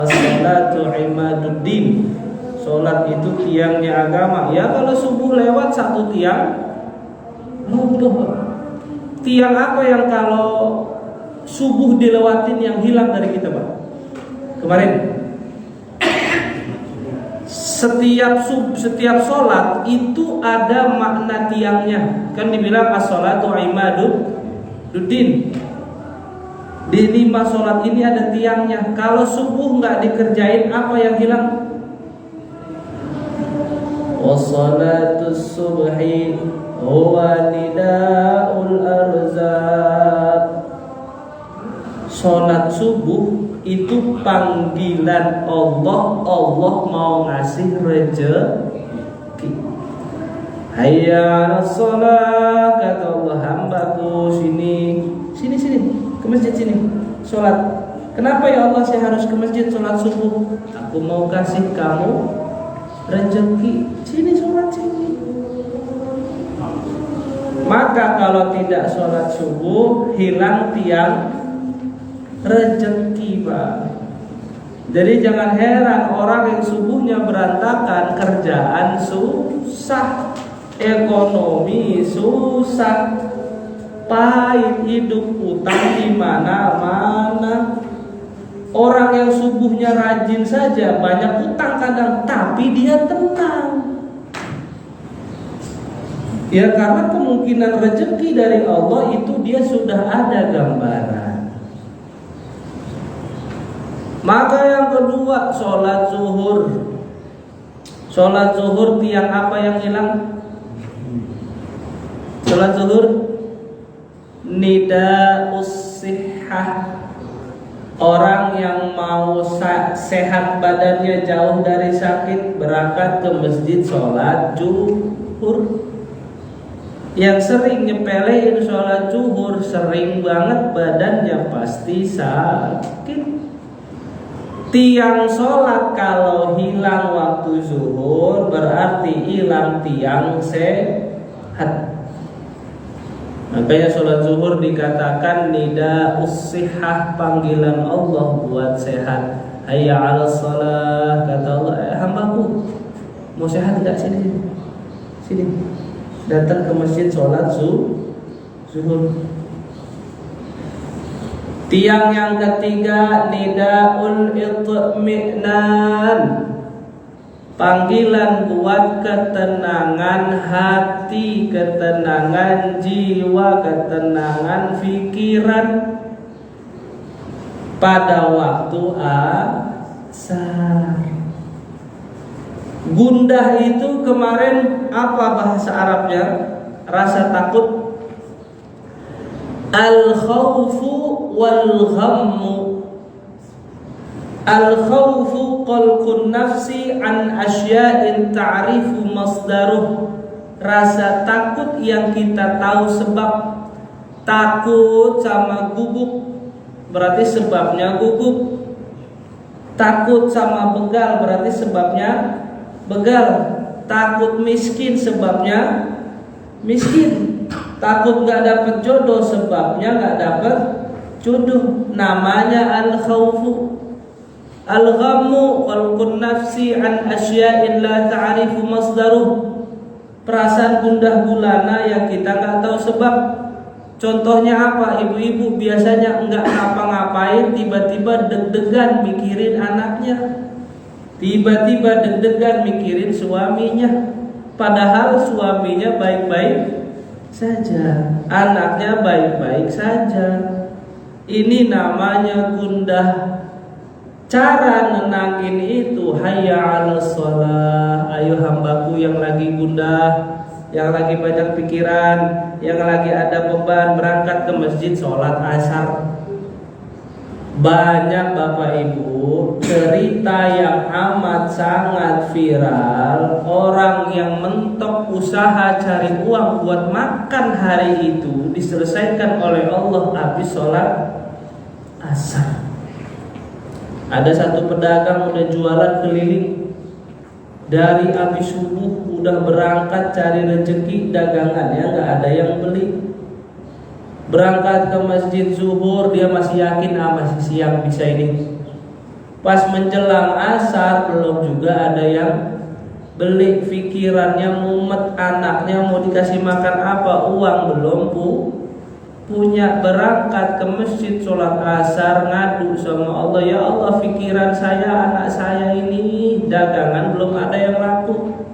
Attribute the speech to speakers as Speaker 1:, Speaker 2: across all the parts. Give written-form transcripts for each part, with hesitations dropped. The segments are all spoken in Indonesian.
Speaker 1: As-salatu imaduddin. Salat itu tiangnya agama. Ya kalau subuh lewat satu tiang runtuh. Tiang apa yang kalau subuh dilewatin yang hilang dari kita, Pak? Kemarin setiap sholat itu ada makna tiangnya. Kan dibilang as-salatu imaduddin. Di 5 sholat ini ada tiangnya. Kalau subuh nggak dikerjain, apa yang hilang? Wassalatus subhi huwa nidaul arzaq. Sholat subuh itu panggilan Allah. Allah mau ngasih rezeki. Hayya 'alas shalah, kata Allah, hambaku sini ke masjid sini sholat. Kenapa ya Allah saya harus ke masjid sholat subuh? Aku mau kasih kamu rezeki. Sini sholat sini. Maka kalau tidak sholat subuh, hilang tiang rezeki, Pak. Jadi jangan heran orang yang subuhnya berantakan, kerjaan susah, ekonomi susah, pahit hidup, utang di mana-mana. Orang yang subuhnya rajin saja banyak utang kadang, tapi dia tenang. Ya karena kemungkinan rezeki dari Allah itu dia sudah ada gambaran. Maka yang kedua, sholat zuhur. Sholat zuhur tiang apa yang hilang? Sholat zuhur nida'us sihhah. Orang yang mau sehat badannya, jauh dari sakit, berangkat ke masjid sholat zuhur. Yang sering nyepelein sholat zuhur, sering banget badannya pasti sakit. Tiang sholat kalau hilang waktu zuhur berarti hilang tiang sehat. Makanya sholat zuhur dikatakan nida'us sihhah, panggilan Allah buat sehat. Hayya 'alas shalah, kata Allah, hambaku mau sehat enggak? Sini datang ke masjid sholat zuhur. Tiang yang ketiga nida'ul itmi'nan, panggilan buat ketenangan hati, ketenangan jiwa, ketenangan pikiran pada waktu asar. Gundah itu kemarin apa bahasa Arabnya? Rasa takut. Al-khawfu wal-ghammu. Al-khawfu qalqun nafsi an asya'in ta'rifu masdaruh. Rasa takut yang kita tahu sebab. Takut sama gugup berarti sebabnya gugup. Takut sama begal berarti sebabnya begal. Takut miskin sebabnya miskin. Takut gak dapat jodoh sebabnya gak dapat jodoh. Namanya al-khawfu. Al-ghammu qalqun nafsi an asya'in la ta'rifu masdaruh. Perasaan gundah gulana yang kita gak tahu sebab. Contohnya apa? Ibu-ibu biasanya enggak ngapa-ngapain, tiba-tiba deg-degan mikirin anaknya, tiba-tiba deg-degan mikirin suaminya. Padahal suaminya baik-baik saja, anaknya baik-baik saja. Ini namanya gundah. Cara nenangin itu hayya 'alas shalah. Ayo hambaku yang lagi gundah, yang lagi banyak pikiran, yang lagi ada beban, berangkat ke masjid sholat asar. Banyak Bapak Ibu cerita yang amat sangat viral. Orang yang mentok usaha cari uang buat makan hari itu diselesaikan oleh Allah habis sholat asar. Ada satu pedagang udah jualan keliling, dari habis subuh udah berangkat cari rezeki, dagangannya nggak ada yang beli. Berangkat ke masjid zuhur dia masih yakin masih siang bisa ini. Pas menjelang asar belum juga ada yang beli, pikirannya mumet, anaknya mau dikasih makan apa, uang belum punya. Berangkat ke masjid sholat asar, ngadu sama Allah, ya Allah pikiran saya, anak saya ini dagangan belum ada yang laku.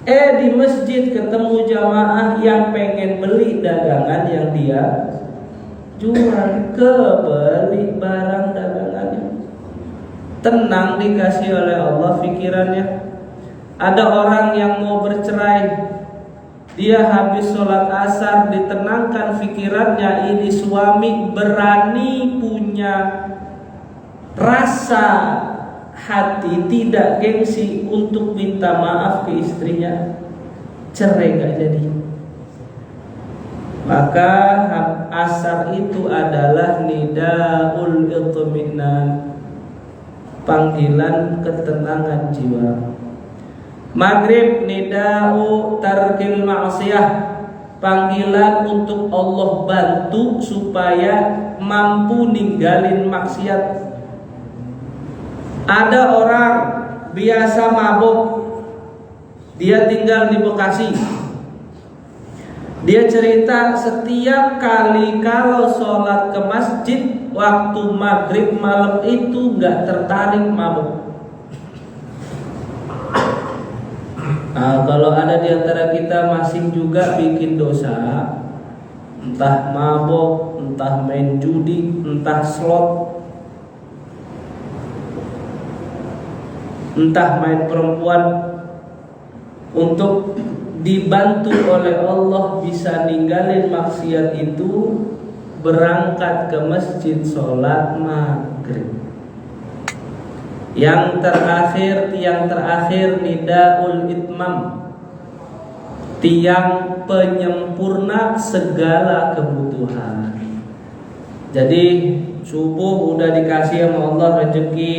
Speaker 1: Di masjid ketemu jamaah yang pengen beli dagangan yang dia jual, kebeli barang dagangannya. Tenang, dikasih oleh Allah pikirannya. Ada orang yang mau bercerai, dia habis sholat asar ditenangkan pikirannya, ini suami berani punya rasa hati, tidak gengsi untuk minta maaf ke istrinya, cerai gak jadi. Maka asar itu adalah nidaul itminan, panggilan ketenangan jiwa. Maghrib nida'u tarkil ma'siyah, panggilan untuk Allah bantu supaya mampu ninggalin maksiat. Ada orang biasa mabuk, dia tinggal di Bekasi. Dia cerita setiap kali kalau sholat ke masjid waktu maghrib malam itu gak tertarik mabuk. Nah, kalau ada di antara kita masih juga bikin dosa, entah mabok, entah main judi, entah slot, entah main perempuan, untuk dibantu oleh Allah bisa ninggalin maksiat itu, berangkat ke masjid sholat maghrib. Yang terakhir nidaul itmam, tiang penyempurna segala kebutuhan. Jadi subuh udah dikasih sama Allah rezeki,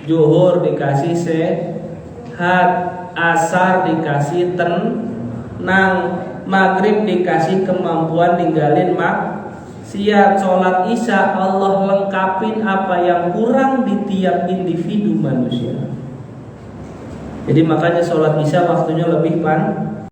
Speaker 1: zuhur dikasih sehat, asar dikasih tenang, maghrib dikasih kemampuan ninggalin maksiat, sholat isya Allah lengkapin apa yang kurang di tiap individu manusia. Jadi makanya sholat isya waktunya lebih panjang.